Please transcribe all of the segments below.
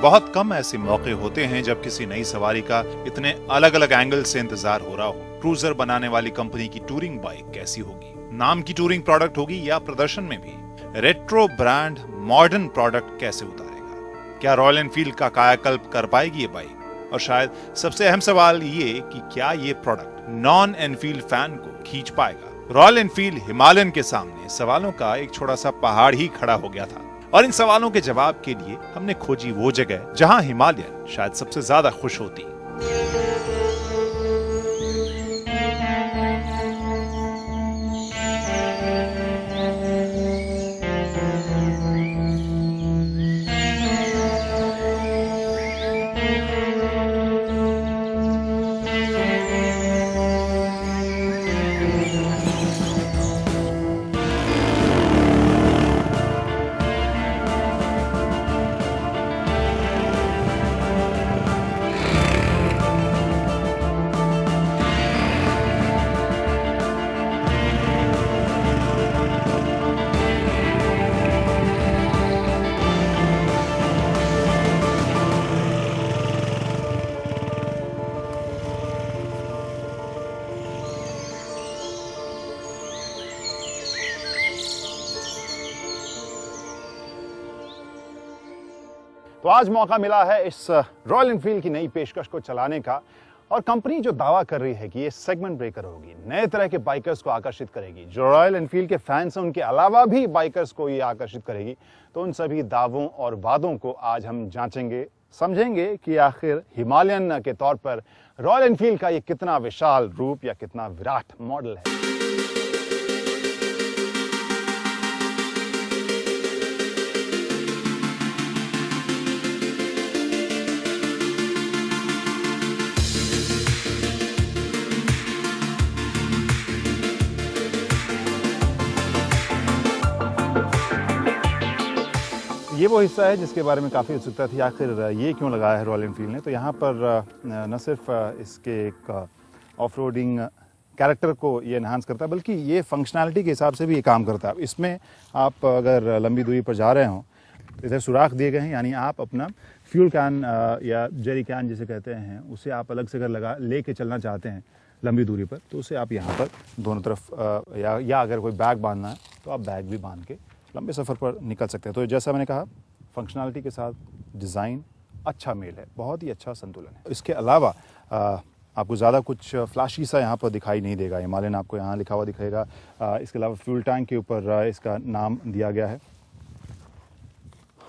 बहुत कम ऐसे मौके होते हैं जब किसी नई सवारी का इतने अलग अलग एंगल से इंतजार हो रहा हो। क्रूजर बनाने वाली कंपनी की टूरिंग बाइक कैसी होगी? नाम की टूरिंग प्रोडक्ट होगी या प्रदर्शन में भी रेट्रो ब्रांड मॉडर्न प्रोडक्ट कैसे उतारेगा? क्या रॉयल एनफील्ड का कायाकल्प कर पाएगी ये बाइक? और शायद सबसे अहम सवाल ये कि क्या ये प्रोडक्ट नॉन एनफील्ड फैन को खींच पाएगा? रॉयल एनफील्ड हिमालयन के सामने सवालों का एक छोटा सा पहाड़ ही खड़ा हो गया था और इन सवालों के जवाब के लिए हमने खोजी वो जगह जहां हिमालयन शायद सबसे ज्यादा खुश होती। तो आज मौका मिला है इस रॉयल एनफील्ड की नई पेशकश को चलाने का और कंपनी जो दावा कर रही है कि ये सेगमेंट ब्रेकर होगी, नए तरह के बाइकर्स को आकर्षित करेगी, जो रॉयल एनफील्ड के फैंस हैं उनके अलावा भी बाइकर्स को ये आकर्षित करेगी। तो उन सभी दावों और वादों को आज हम जांचेंगे, समझेंगे कि आखिर हिमालयन के तौर पर रॉयल एनफील्ड का ये कितना विशाल रूप या कितना विराट मॉडल है। ये वो हिस्सा है जिसके बारे में काफ़ी उत्सुकता थी, आखिर ये क्यों लगाया है रॉयल एनफील्ड ने। तो यहाँ पर न सिर्फ इसके एक ऑफ रोडिंग कैरेक्टर को ये एनहांस करता है, बल्कि ये फंक्शनैलिटी के हिसाब से भी ये काम करता है। इसमें आप अगर लंबी दूरी पर जा रहे हों, इधर सुराख दिए गए हैं, यानी आप अपना फ्यूल कैन या जेरी कैन जिसे कहते हैं, उसे आप अलग से अगर लेके चलना चाहते हैं लंबी दूरी पर, तो उसे आप यहाँ पर दोनों तरफ या अगर कोई बैग बांधना है तो आप बैग भी बांध के लंबे सफ़र पर निकल सकते हैं। तो जैसा मैंने कहा, फंक्शनैलिटी के साथ डिज़ाइन अच्छा मेल है, बहुत ही अच्छा संतुलन है। इसके अलावा आपको ज़्यादा कुछ फ्लैशी सा यहाँ पर दिखाई नहीं देगा। हिमालयन आपको यहाँ लिखा हुआ दिखेगा। इसके अलावा फ्यूल टैंक के ऊपर इसका नाम दिया गया है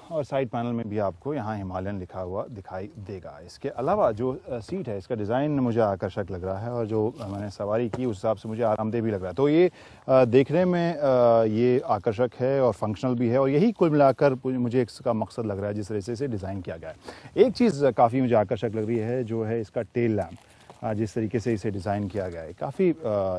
और साइड पैनल में भी आपको यहाँ हिमालयन लिखा हुआ दिखाई देगा। इसके अलावा जो सीट है, इसका डिज़ाइन मुझे आकर्षक लग रहा है और जो मैंने सवारी की उस हिसाब से मुझे आरामदेह भी लग रहा है। तो ये देखने में ये आकर्षक है और फंक्शनल भी है और यही कुल मिलाकर मुझे इसका मकसद लग रहा है जिस तरह से इसे डिज़ाइन किया गया है। एक चीज़ काफ़ी मुझे आकर्षक लग रही है, जो है इसका टेल लैम्प। जिस तरीके से इसे डिज़ाइन किया गया है, काफ़ी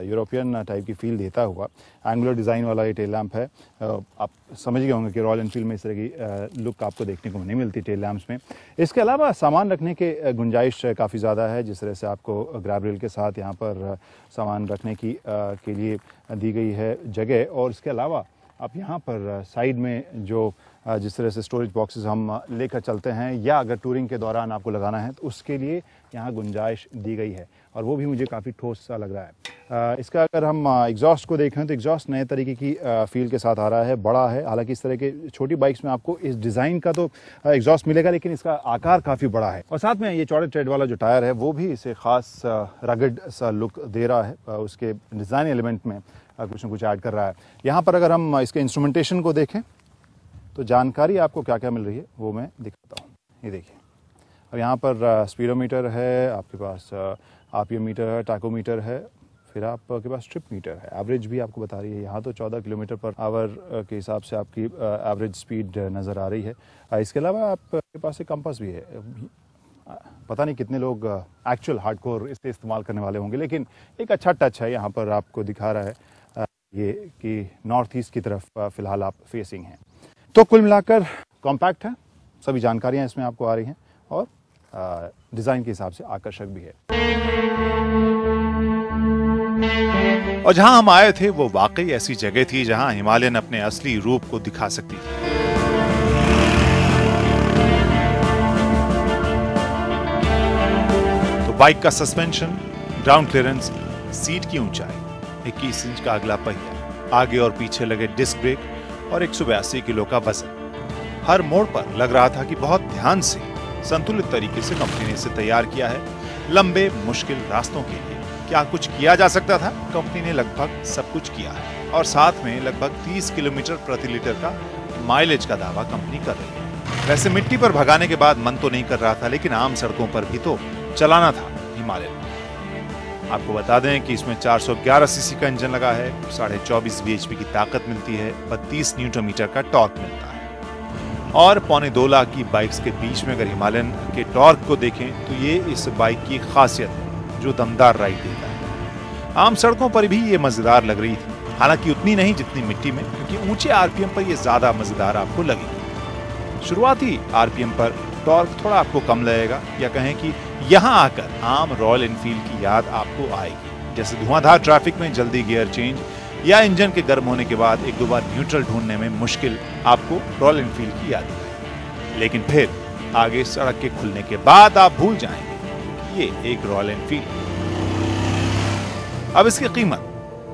यूरोपियन टाइप की फील देता हुआ एंगुलर डिज़ाइन वाला ये टेल लैम्प है। आप समझ गए होंगे कि रॉयल एनफील्ड में इस तरह की लुक आपको देखने को नहीं मिलती टेल लैम्प्स में। इसके अलावा सामान रखने के गुंजाइश काफ़ी ज़्यादा है, जिस तरह से आपको ग्रैब रेल के साथ यहाँ पर सामान रखने की के लिए दी गई है जगह। और इसके अलावा आप यहाँ पर साइड में जो जिस तरह से स्टोरेज बॉक्सेस हम लेकर चलते हैं या अगर टूरिंग के दौरान आपको लगाना है तो उसके लिए यहाँ गुंजाइश दी गई है और वो भी मुझे काफ़ी ठोस सा लग रहा है। इसका अगर हम एग्जॉस्ट को देखें तो एग्जॉस्ट नए तरीके की फील के साथ आ रहा है, बड़ा है। हालांकि इस तरह के छोटी बाइक्स में आपको इस डिज़ाइन का तो एग्जॉस्ट मिलेगा, लेकिन इसका आकार काफ़ी बड़ा है और साथ में ये चौड़े ट्रेड वाला जो टायर है वो भी इसे ख़ास रगड सा लुक दे रहा है। उसके डिज़ाइन एलिमेंट में कुछ न कुछ ऐड कर रहा है। यहाँ पर अगर हम इसके इंस्ट्रूमेंटेशन को देखें तो जानकारी आपको क्या क्या मिल रही है वो मैं दिखाता हूँ। ये देखिए, और यहाँ पर स्पीडोमीटर है, आपके पास आरपीएम मीटर है, टैकोमीटर है, फिर आपके पास ट्रिप मीटर है। एवरेज भी आपको बता रही है। यहाँ तो 14 किलोमीटर पर आवर के हिसाब से आपकी एवरेज स्पीड नज़र आ रही है। इसके अलावा आपके पास एक कंपास भी है। पता नहीं कितने लोग एक्चुअल हार्डकोर इसे इस्तेमाल करने वाले होंगे, लेकिन एक अच्छा टच है। यहाँ पर आपको दिखा रहा है ये कि नॉर्थ ईस्ट की तरफ फ़िलहाल आप फेसिंग हैं। तो कुल मिलाकर कॉम्पैक्ट है, सभी जानकारियाँ इसमें आपको आ रही हैं और डिज़ाइन के हिसाब से आकर्षक भी है। और जहां हम आए थे वो वाकई ऐसी जगह थी जहां हिमालयन अपने असली रूप को दिखा सकती थी। बाइक का सस्पेंशन, ग्राउंड क्लियरेंस, सीट की ऊंचाई, 21 इंच का अगला पहिया, आगे और पीछे लगे डिस्क ब्रेक और 182 किलो का वजन। हर मोड़ पर लग रहा था कि बहुत ध्यान से, संतुलित तरीके से कंपनी ने इसे तैयार किया है। लंबे मुश्किल रास्तों के लिए क्या कुछ किया जा सकता था, कंपनी ने लगभग सब कुछ किया है और साथ में लगभग 30 किलोमीटर प्रति लीटर का माइलेज का दावा कंपनी कर रही है। वैसे मिट्टी पर भगाने के बाद मन तो नहीं कर रहा था, लेकिन आम सड़कों पर भी तो चलाना था हिमालयन। आपको बता दें कि इसमें 411 सीसी का इंजन लगा है, 24.5 bhp की ताकत मिलती है, 32 न्यूटन मीटर का टॉर्क मिलता है। और 2.25 लाख की बाइक्स के बीच में अगर हिमालयन के टॉर्क को देखें तो ये इस बाइक की खासियत है जो दमदार राइड देता है। आम सड़कों पर भी ये मजेदार लग रही थी, हालांकि उतनी नहीं जितनी मिट्टी में, क्योंकि ऊंचे आरपीएम पर ये ज्यादा मजेदार आपको लगेगी। शुरुआती आरपीएम पर टॉर्क थोड़ा आपको कम लगेगा, या कहें कि यहां आकर आम रॉयल एनफील्ड की याद आपको आएगी, जैसे धुआंधार ट्रैफिक में जल्दी गियर चेंज या इंजन के गर्म होने के बाद एक दो बार न्यूट्रल ढूंढने में मुश्किल आपको रॉयल एनफील्ड की याद आएगी। लेकिन फिर आगे सड़क के खुलने के बाद आप भूल जाएंगे ये एक रॉयल एनफील्ड। अब इसकी कीमत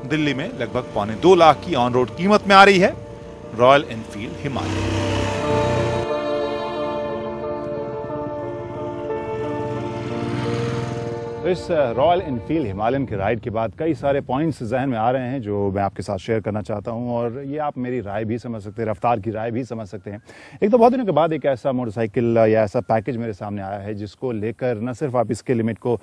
दिल्ली में लगभग 2.25 लाख की ऑन रोड कीमत में आ रही है, रॉयल एनफील्ड हिमालयन। इस रॉयल एनफील्ड हिमालयन की राइड के बाद कई सारे पॉइंट्स जहन में आ रहे हैं जो मैं आपके साथ शेयर करना चाहता हूं, और ये आप मेरी राय भी समझ सकते हैं, रफ्तार की राय भी समझ सकते हैं। एक तो बहुत दिनों के बाद एक ऐसा मोटरसाइकिल या ऐसा पैकेज मेरे सामने आया है जिसको लेकर न सिर्फ आप इसके लिमिट को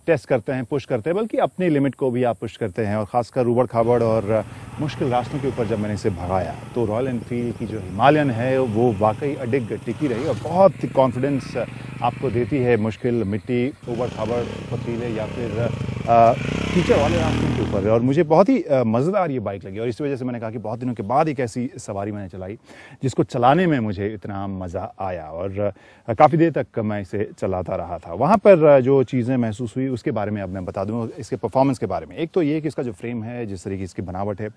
टेस्ट करते हैं, पुश करते हैं, बल्कि अपनी लिमिट को भी आप पुश करते हैं। और खासकर उबड़ खाबड़ और मुश्किल रास्तों के ऊपर जब मैंने इसे भगाया तो रॉयल एनफील्ड की जो हिमालयन है वो वाकई अडिग टिकी रही और बहुत ही कॉन्फिडेंस आपको देती है मुश्किल मिट्टी, उबड़ खाबड़, पथरीले या फिर कीचड़ वाले रास्तों के ऊपर। और मुझे बहुत ही मज़ेदार ये बाइक लगी और इस वजह से मैंने कहा कि बहुत दिनों के बाद एक ऐसी सवारी मैंने चलाई जिसको चलाने में मुझे इतना मज़ा आया और काफ़ी देर तक मैं इसे चलाता रहा था। वहाँ पर जो चीज़ें महसूस हुई उसके बारे में अब मैं बता दूँ, इसके परफॉर्मेंस के बारे में। एक तो ये कि इसका जो फ्रेम है, जिस तरीके इसकी बनावट है,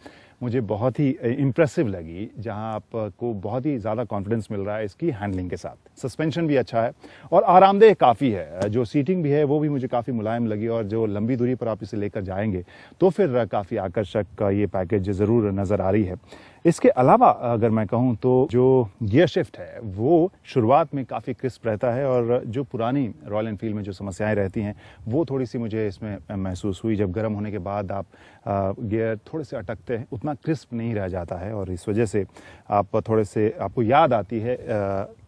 मुझे बहुत ही इम्प्रेसिव लगी, जहाँ आपको बहुत ही ज़्यादा कॉन्फिडेंस मिल रहा है इसकी हैंडलिंग के साथ। सस्पेंशन भी अच्छा है और आरामदेह काफ़ी है। जो सीटिंग भी है वो भी मुझे काफ़ी मुलायम लगी और जो लंबी दूरी पर आप इसे लेकर जाएंगे तो फिर काफ़ी आकर्षक ये पैकेज ज़रूर नज़र आ रही है। इसके अलावा अगर मैं कहूं तो जो गियर शिफ्ट है वो शुरुआत में काफ़ी क्रिस्प रहता है और जो पुरानी रॉयल एनफील्ड में जो समस्याएं रहती हैं वो थोड़ी सी मुझे इसमें महसूस हुई। जब गर्म होने के बाद आप गियर थोड़े से अटकते हैं, उतना क्रिस्प नहीं रह जाता है और इस वजह से आप थोड़े से आपको याद आती है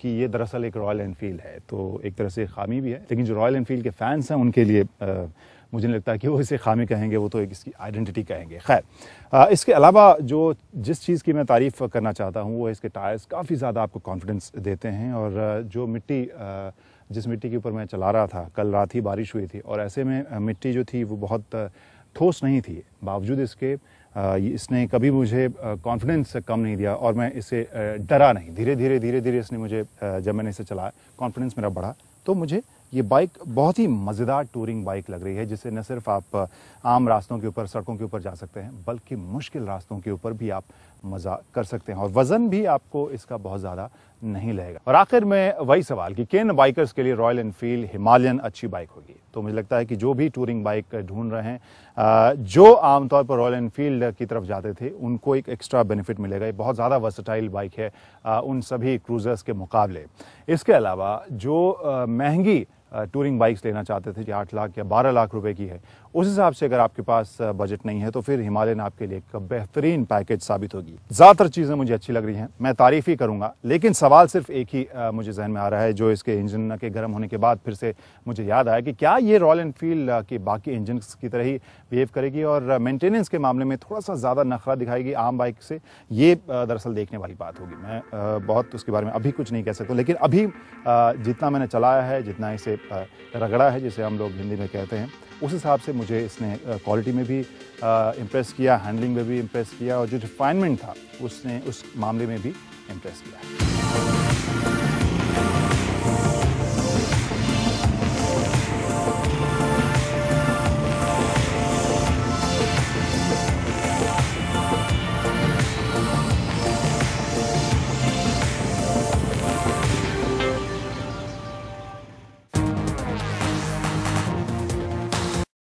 कि ये दरअसल एक रॉयल एनफील्ड है। तो एक तरह से खामी भी है, लेकिन जो रॉयल एनफील्ड के फैंस हैं उनके लिए मुझे नहीं लगता कि वो इसे खामी कहेंगे, वो तो एक इसकी आइडेंटिटी कहेंगे। खैर, इसके अलावा जो जिस चीज़ की मैं तारीफ़ करना चाहता हूँ वो इसके टायर्स काफ़ी ज़्यादा आपको कॉन्फिडेंस देते हैं। और जो मिट्टी जिस मिट्टी के ऊपर मैं चला रहा था, कल रात ही बारिश हुई थी और ऐसे में मिट्टी जो थी वो बहुत ठोस नहीं थी, बावजूद इसके इसने कभी मुझे कॉन्फिडेंस कम नहीं दिया और मैं इसे डरा नहीं। धीरे धीरे इसने मुझे जब मैंने इसे चलाया कॉन्फिडेंस मेरा बढ़ा। तो मुझे ये बाइक बहुत ही मज़ेदार टूरिंग बाइक लग रही है, जिससे न सिर्फ आप आम रास्तों के ऊपर, सड़कों के ऊपर जा सकते हैं, बल्कि मुश्किल रास्तों के ऊपर भी आप मज़ा कर सकते हैं और वज़न भी आपको इसका बहुत ज़्यादा नहीं लगेगा। और आखिर में वही सवाल कि किन बाइकर्स के लिए रॉयल एनफील्ड हिमालयन अच्छी बाइक होगी। तो मुझे लगता है कि जो भी टूरिंग बाइक ढूंढ रहे हैं, जो आमतौर पर रॉयल एनफील्ड की तरफ जाते थे, उनको एक एक्स्ट्रा बेनिफिट मिलेगा। ये बहुत ज़्यादा वर्सेटाइल बाइक है उन सभी क्रूजर्स के मुकाबले। इसके अलावा जो महंगी टूरिंग बाइक्स लेना चाहते थे, जो 8 लाख या 12 लाख रुपए की है, उस हिसाब से अगर आपके पास बजट नहीं है तो फिर हिमालयन आपके लिए एक बेहतरीन पैकेज साबित होगी। ज़्यादातर चीज़ें मुझे अच्छी लग रही हैं, मैं तारीफ ही करूंगा, लेकिन सवाल सिर्फ एक ही मुझे जहन में आ रहा है, जो इसके इंजन के गर्म होने के बाद फिर से मुझे याद आया कि क्या ये रॉयल एनफील्ड के बाकी इंजन की तरह ही बिहेव करेगी और मेंटेनेंस के मामले में थोड़ा सा ज़्यादा नखरा दिखाएगी आम बाइक से। ये दरअसल देखने वाली बात होगी। मैं बहुत उसके बारे में अभी कुछ नहीं कह सकता, लेकिन अभी जितना मैंने चलाया है, जितना इसे रगड़ा है, जिसे हम लोग हिंदी में कहते हैं, उस हिसाब से मुझे इसने क्वालिटी में भी इम्प्रेस किया, हैंडलिंग में भी इम्प्रेस किया और जो रिफाइनमेंट था उसने उस मामले में भी इम्प्रेस किया।